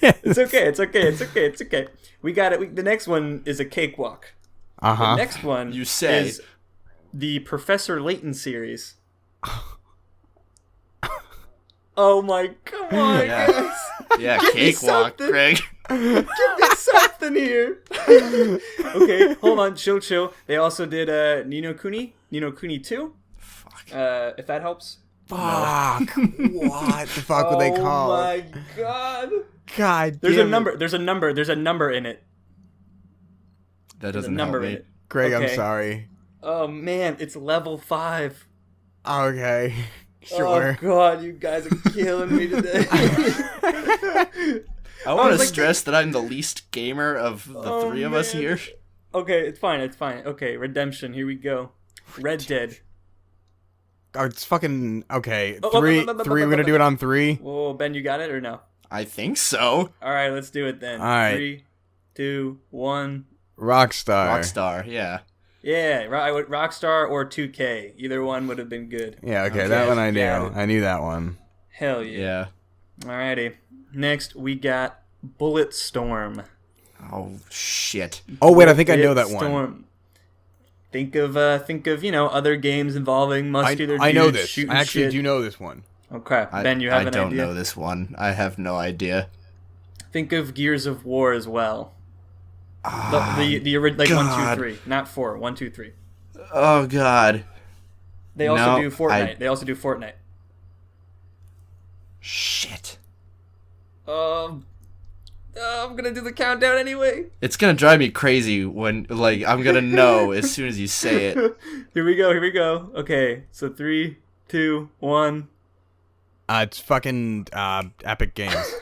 Speaker 3: It's okay. We got it. The next one is a cakewalk. The next one
Speaker 2: you say
Speaker 3: is the Professor Layton series. Oh my, come on, guys.
Speaker 2: Yeah, cakewalk, Greg.
Speaker 3: Give me something here. Okay, hold on, chill. They also did Ni no Kuni 2.
Speaker 2: Fuck.
Speaker 3: If that helps.
Speaker 1: Fuck. What the fuck were they called?
Speaker 3: Oh my god.
Speaker 1: God.
Speaker 3: There's a number in it.
Speaker 2: That doesn't help me.
Speaker 1: Greg,
Speaker 3: okay.
Speaker 1: I'm sorry.
Speaker 3: Oh man, it's level 5.
Speaker 1: Okay. Sure.
Speaker 3: Oh god, you guys are killing me today.
Speaker 2: I want to stress that I'm the least gamer of the three of us here.
Speaker 3: Okay, it's fine. Okay, Redemption, here we go. Red Dead.
Speaker 1: Oh, it's fucking... Okay, three. We're gonna do it on 3?
Speaker 3: Whoa, Ben, you got it or no?
Speaker 2: I think so.
Speaker 3: Alright, let's do it then.
Speaker 1: Alright.
Speaker 3: 3, 2, 1.
Speaker 1: Rockstar,
Speaker 2: yeah.
Speaker 3: Yeah, Rockstar or 2K. Either one would have been good.
Speaker 1: Yeah, okay, that one I knew. I knew that one.
Speaker 3: Hell yeah. Alrighty. Next, we got Bulletstorm.
Speaker 2: Oh, shit.
Speaker 1: Oh, wait, I think I know that one.
Speaker 3: Think of other games involving muscular dudes.
Speaker 1: I know this.
Speaker 3: Shooting
Speaker 1: I actually
Speaker 3: shit.
Speaker 1: do know this one.
Speaker 3: Okay, Ben, you have an idea?
Speaker 2: I don't know this one. I have no idea.
Speaker 3: Think of Gears of War as well. The 1, 2, 3, not 4. 1, 2, 3.
Speaker 2: Oh god.
Speaker 3: They also do Fortnite.
Speaker 2: Shit.
Speaker 3: I'm gonna do the countdown anyway.
Speaker 2: It's gonna drive me crazy when I'm gonna know as soon as you say it.
Speaker 3: Here we go. Okay, so 3, 2, 1.
Speaker 1: It's fucking Epic Games.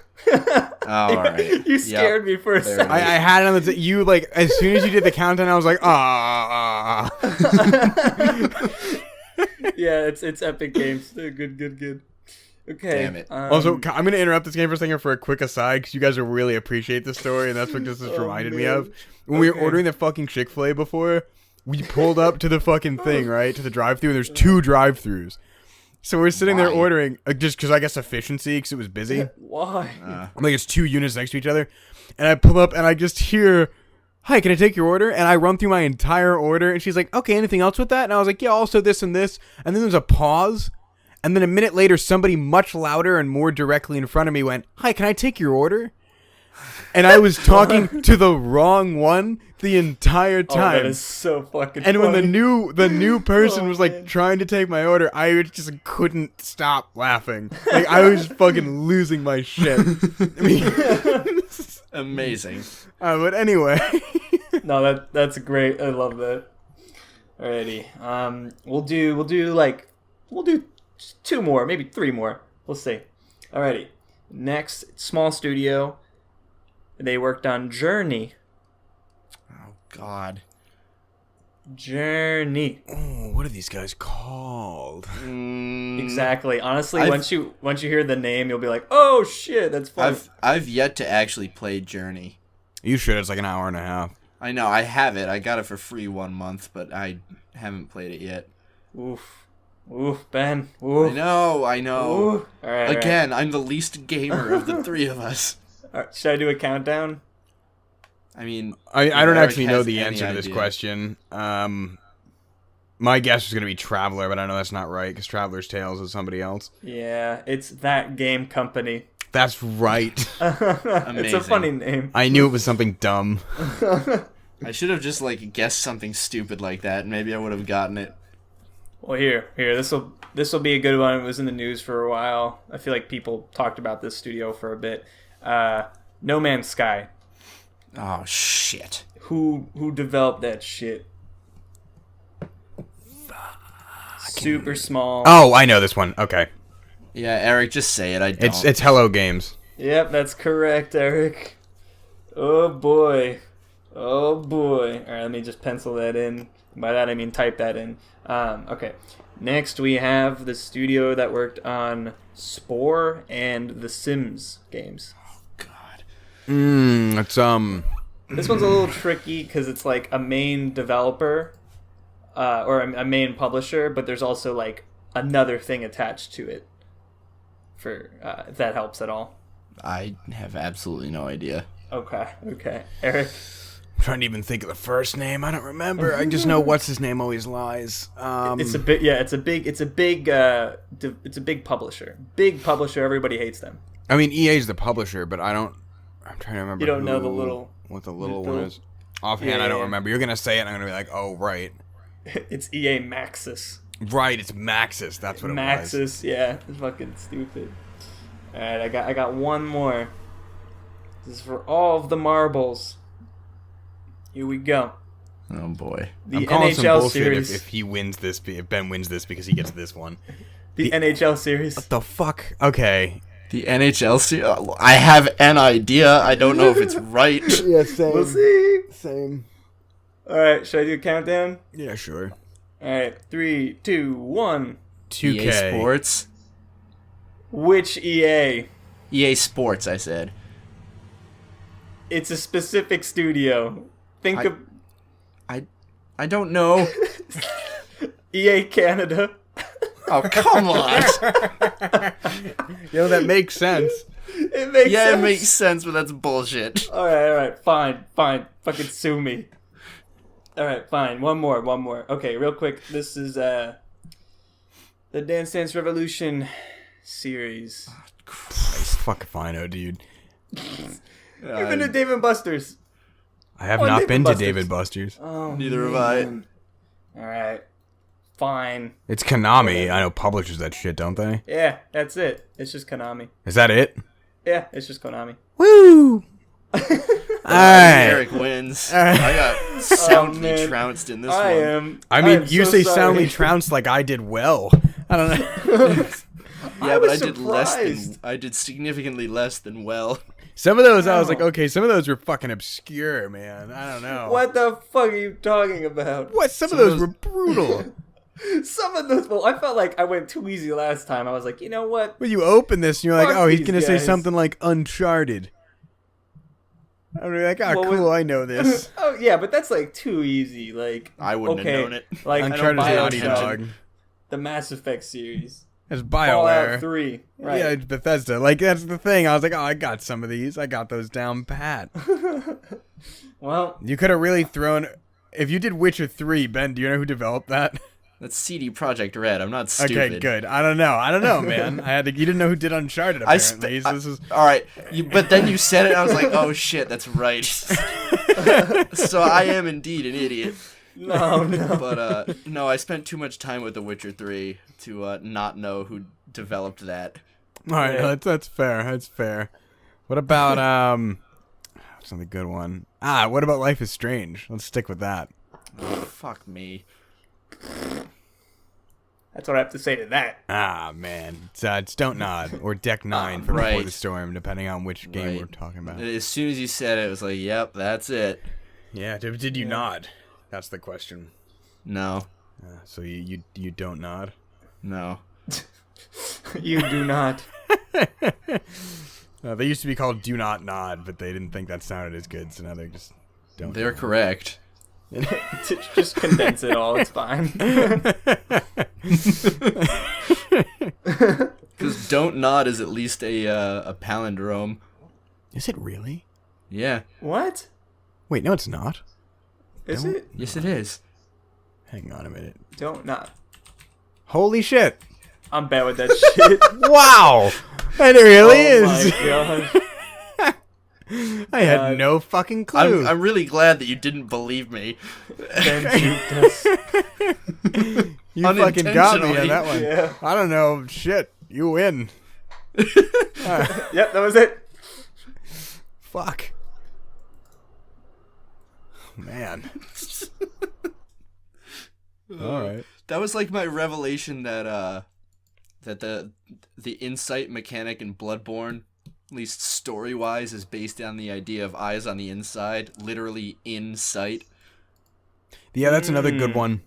Speaker 2: All right.
Speaker 3: You scared me for a second.
Speaker 1: I had it on the you as soon as you did the countdown, I was like,
Speaker 3: Yeah, it's Epic Games. Good. Okay.
Speaker 2: Damn it.
Speaker 1: Also, I'm gonna interrupt this game for a second for a quick aside because you guys will really appreciate this story, and that's what this has reminded me of. When we were ordering the fucking Chick-fil-A before, we pulled up to the fucking thing, right, to the drive-thru, and there's 2 drive-thrus. So we're sitting there ordering, just because I guess efficiency, because it was busy.
Speaker 3: Why?
Speaker 1: It's 2 units next to each other. And I pull up and I just hear, "Hi, can I take your order?" And I run through my entire order. And she's like, "Okay, anything else with that?" And I was like, "Yeah, also this and this." And then there's a pause. And then a minute later, somebody much louder and more directly in front of me went, "Hi, can I take your order?" And I was talking to the wrong one the entire time.
Speaker 3: Oh, that is so fucking
Speaker 1: And
Speaker 3: funny.
Speaker 1: when the new person was trying to take my order, I just couldn't stop laughing. I was fucking losing my shit.
Speaker 2: Amazing.
Speaker 1: But anyway.
Speaker 3: No, that's great. I love that. Alrighty. We'll do 2 more, maybe 3 more. We'll see. Alrighty. Next, small studio. They worked on Journey.
Speaker 2: Oh God.
Speaker 3: Journey.
Speaker 1: Oh, what are these guys called?
Speaker 3: Exactly. Honestly,
Speaker 2: I've-
Speaker 3: once you hear the name, you'll be like, "Oh shit, that's fun."
Speaker 2: I've yet to actually play Journey.
Speaker 1: You should. It's like an hour and a half.
Speaker 2: I know, I have it. I got it for free 1 month, but I haven't played it yet.
Speaker 3: Oof, Ben. Oof.
Speaker 2: I know.
Speaker 3: Oof. All right.
Speaker 2: Again, I'm the least gamer of the three of us.
Speaker 3: All right. Should I do a countdown?
Speaker 2: I mean,
Speaker 1: I don't
Speaker 2: Eric
Speaker 1: actually know
Speaker 2: has
Speaker 1: the
Speaker 2: any
Speaker 1: answer to this
Speaker 2: idea.
Speaker 1: question. My guess was going to be Traveler, but I know that's not right because Traveler's Tales is somebody else.
Speaker 3: Yeah, it's That Game Company.
Speaker 1: That's right.
Speaker 3: It's a funny name.
Speaker 1: I knew it was something dumb.
Speaker 2: I should have just guessed something stupid like that, and maybe I would have gotten it.
Speaker 3: Well, here. This will be a good one. It was in the news for a while. I feel like people talked about this studio for a bit. No Man's Sky.
Speaker 2: Oh shit!
Speaker 3: Who developed that shit? Super small.
Speaker 1: Oh, I know this one. Okay.
Speaker 2: Yeah, Eric, just say it. I don't.
Speaker 1: It's Hello Games.
Speaker 3: Yep, that's correct, Eric. Oh boy. All right, let me just pencil that in. By that I mean type that in. Okay. Next we have the studio that worked on Spore and the Sims games.
Speaker 2: God.
Speaker 1: It's
Speaker 3: This one's a little tricky because it's like a main developer or a main publisher, but there's also like another thing attached to it. For if that helps at all.
Speaker 2: I have absolutely no idea.
Speaker 3: Okay. Eric.
Speaker 1: I'm trying to even think of the first name. I don't remember. I just know what's his name always lies.
Speaker 3: It's a big publisher. Big publisher. Everybody hates them.
Speaker 1: I mean, EA's the publisher, but I'm trying to remember.
Speaker 3: You don't know the little.
Speaker 1: What the little one is. Offhand, I don't remember. You're gonna say it, and I'm gonna be like, oh right.
Speaker 3: It's EA Maxis.
Speaker 1: Right, it's Maxis. That's what it was.
Speaker 3: Maxis, yeah, it's fucking stupid. All right, I got one more. This is for all of the marbles. Here we go.
Speaker 2: Oh boy.
Speaker 3: The
Speaker 1: I'm calling some
Speaker 3: NHL
Speaker 1: bullshit
Speaker 3: series.
Speaker 1: if he wins this. If Ben wins this because he gets this one.
Speaker 3: The NHL series.
Speaker 1: What the fuck? Okay.
Speaker 2: The NHL series. I have an idea. I don't know if it's right.
Speaker 1: Yeah, same.
Speaker 3: We'll see.
Speaker 1: Same.
Speaker 3: All right, should I do a countdown?
Speaker 1: Yeah, sure.
Speaker 3: All right, 3, 2, 1.
Speaker 1: 2K.
Speaker 2: EA Sports.
Speaker 3: Which EA?
Speaker 2: EA Sports. I said.
Speaker 3: It's a specific studio. Think of
Speaker 2: I don't know.
Speaker 3: EA Canada.
Speaker 2: Oh come on.
Speaker 1: You know, that makes sense.
Speaker 3: It makes
Speaker 2: Yeah,
Speaker 3: sense.
Speaker 2: it makes sense, but that's bullshit.
Speaker 3: All right, fine. Fucking sue me. All right, fine. One more. Okay, real quick. This is the Dance Dance Revolution series.
Speaker 1: Christ. Fuck if I know, dude.
Speaker 3: You've been to Dave and Buster's.
Speaker 1: I have
Speaker 3: Oh,
Speaker 1: not
Speaker 3: Dave
Speaker 1: been
Speaker 3: and
Speaker 1: to
Speaker 3: Buster's.
Speaker 1: David Buster's.
Speaker 3: Oh,
Speaker 2: Neither have I.
Speaker 3: man. All right, fine.
Speaker 1: It's Konami. I know publishers that shit, don't they?
Speaker 3: Yeah, that's it. It's just Konami.
Speaker 1: Is that it?
Speaker 3: Yeah, it's just Konami.
Speaker 1: Woo! Alright.
Speaker 2: Eric wins.
Speaker 1: Alright.
Speaker 2: I got soundly
Speaker 3: man.
Speaker 2: trounced in this
Speaker 3: I
Speaker 2: one.
Speaker 3: am.
Speaker 1: I mean,
Speaker 3: am
Speaker 1: you
Speaker 3: so
Speaker 1: say
Speaker 3: sorry.
Speaker 1: soundly trounced like I did well. I don't know.
Speaker 2: Yeah, but I
Speaker 3: was
Speaker 2: did less than.
Speaker 3: surprised.
Speaker 2: I did significantly less than well.
Speaker 1: Some of those, I was
Speaker 3: Wow.
Speaker 1: like, okay, some of those were fucking obscure, man. I don't know.
Speaker 3: What the fuck are you talking about?
Speaker 1: What? Some of those were brutal.
Speaker 3: Some of those. Well, I felt like I went too easy last time. I was like, you know what?
Speaker 1: When you open this and you're like,
Speaker 3: Fuck
Speaker 1: oh, he's
Speaker 3: these
Speaker 1: going to say
Speaker 3: guys.
Speaker 1: something like Uncharted. I'm gonna be like, oh,
Speaker 3: What
Speaker 1: cool,
Speaker 3: was-
Speaker 1: I know this.
Speaker 3: Oh yeah, but that's like too easy. Like
Speaker 2: I wouldn't
Speaker 3: okay,
Speaker 2: have known it.
Speaker 3: Like I know
Speaker 1: Uncharted's Naughty
Speaker 3: Bioshock,
Speaker 1: Dog.
Speaker 3: the Mass Effect series,
Speaker 1: It's
Speaker 3: Fallout
Speaker 1: BioWare.
Speaker 3: 3, right?
Speaker 1: Yeah, it's Bethesda. Like, that's the thing. I was like, oh, I got some of these. I got those down pat.
Speaker 3: Well,
Speaker 1: You could have really thrown... If you did Witcher 3, Ben, do you know who developed that?
Speaker 2: That's CD Projekt Red. I'm not stupid.
Speaker 1: Okay, good. I don't know, man. You didn't know who did Uncharted, apparently. So this is...
Speaker 2: All right, but then you said it, and I was like, "Oh shit, that's right." So I am indeed an idiot.
Speaker 3: no.
Speaker 2: But no, I spent too much time with The Witcher 3 to not know who developed that.
Speaker 1: All right,
Speaker 3: Yeah.
Speaker 1: that's fair. That's fair. What about, what's another good one? What about Life is Strange? Let's stick with that.
Speaker 2: Oh, fuck me.
Speaker 3: That's what I have to say to that.
Speaker 1: Ah, man. It's Don't Nod or Deck 9 from Before
Speaker 2: Right.
Speaker 1: the Storm, depending on which game
Speaker 2: Right.
Speaker 1: we're talking about.
Speaker 2: As soon as you said it was like, yep, that's it.
Speaker 1: Yeah, did you nod? That's the question.
Speaker 2: No.
Speaker 1: So you don't nod?
Speaker 2: No.
Speaker 3: You do not.
Speaker 1: They used to be called Do Not Nod, but they didn't think that sounded as good, so now they just don't.
Speaker 2: They're
Speaker 1: nod.
Speaker 2: correct.
Speaker 3: Just condense it all. It's fine.
Speaker 2: Because don't nod is at least a palindrome.
Speaker 1: Is it really?
Speaker 2: Yeah.
Speaker 3: What?
Speaker 1: Wait, no, it's not.
Speaker 3: Is
Speaker 1: Don't-
Speaker 3: it?
Speaker 2: Yes, it is.
Speaker 1: Hang on a minute.
Speaker 3: Don't not.
Speaker 1: Holy shit!
Speaker 3: I'm bad with that shit.
Speaker 1: Wow! It really
Speaker 3: Oh
Speaker 1: is.
Speaker 3: my god.
Speaker 1: I had
Speaker 3: God.
Speaker 1: no fucking clue.
Speaker 2: I'm really glad that you didn't believe me.
Speaker 3: Ben duped us.
Speaker 1: You fucking got me on
Speaker 2: unintentionally.
Speaker 1: that one.
Speaker 3: Yeah.
Speaker 1: I don't know. Shit, you win.
Speaker 3: Yep, that was it.
Speaker 1: Fuck. Man. All right.
Speaker 2: That was like my revelation that that the insight mechanic in Bloodborne, at least story-wise, is based on the idea of eyes on the inside, literally in sight.
Speaker 1: Yeah, that's another good one.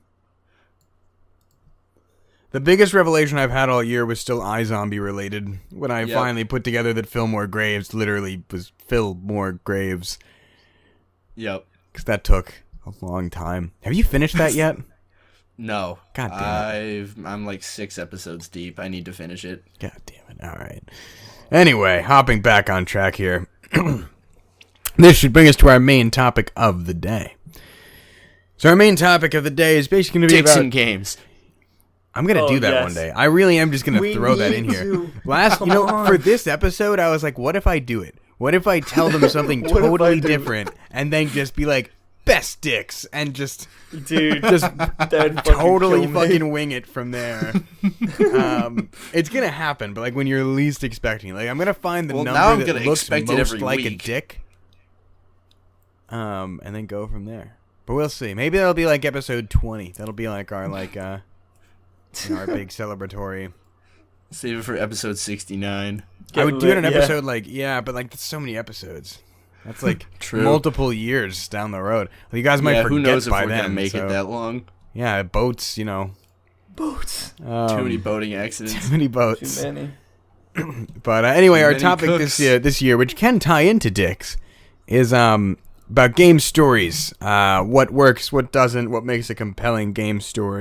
Speaker 1: The biggest revelation I've had all year was still iZombie related. When I
Speaker 2: Yep.
Speaker 1: finally put together that Fillmore Graves literally was Fillmore Graves.
Speaker 2: Yep.
Speaker 1: Because that took a long time. Have you finished that yet?
Speaker 2: No.
Speaker 1: God damn
Speaker 2: I'm like 6 episodes deep. I need to finish it.
Speaker 1: God damn it. All right. Anyway, hopping back on track here. This should bring us to our main topic of the day. So our main topic of the day is basically going to be
Speaker 2: Dixon
Speaker 1: about...
Speaker 2: games.
Speaker 1: I'm going to do that
Speaker 3: yes.
Speaker 1: one day. I really am just going to
Speaker 3: We
Speaker 1: throw that in
Speaker 3: need
Speaker 1: here.
Speaker 3: to.
Speaker 1: Come on. For this episode, I was like, what if I do it? What if I tell them something
Speaker 3: What if I
Speaker 1: totally
Speaker 3: do-
Speaker 1: different and then just be like, best dicks, and just
Speaker 3: Dude,
Speaker 1: just
Speaker 3: that'd fucking
Speaker 1: totally
Speaker 3: kill me.
Speaker 1: fucking wing it from there. It's going to happen, but like when you're least expecting. Like I'm going to find the
Speaker 2: Well, now
Speaker 1: number
Speaker 2: I'm
Speaker 1: that
Speaker 2: gonna
Speaker 1: looks
Speaker 2: expect it
Speaker 1: most
Speaker 2: every
Speaker 1: like a
Speaker 2: week.
Speaker 1: dick. And then go from there. But we'll see. Maybe that'll be like episode 20. That'll be like our our big celebratory.
Speaker 2: Save it for episode 69.
Speaker 1: I would do it an
Speaker 3: Yeah.
Speaker 1: episode but like that's so many episodes. That's like
Speaker 2: True.
Speaker 1: multiple years down the road. Well, you guys might
Speaker 2: Yeah,
Speaker 1: forget
Speaker 2: who knows if
Speaker 1: by
Speaker 2: we're
Speaker 1: then.
Speaker 2: gonna make
Speaker 1: so-
Speaker 2: it that long.
Speaker 1: Yeah, boats.
Speaker 3: Boots.
Speaker 2: Too many boating accidents.
Speaker 1: Too many
Speaker 3: Too
Speaker 1: boats.
Speaker 3: many.
Speaker 1: But anyway,
Speaker 2: Too
Speaker 1: our
Speaker 2: many
Speaker 1: topic
Speaker 2: cooks.
Speaker 1: this year, which can tie into dicks, is about game stories. What works, what doesn't, what makes a compelling game story.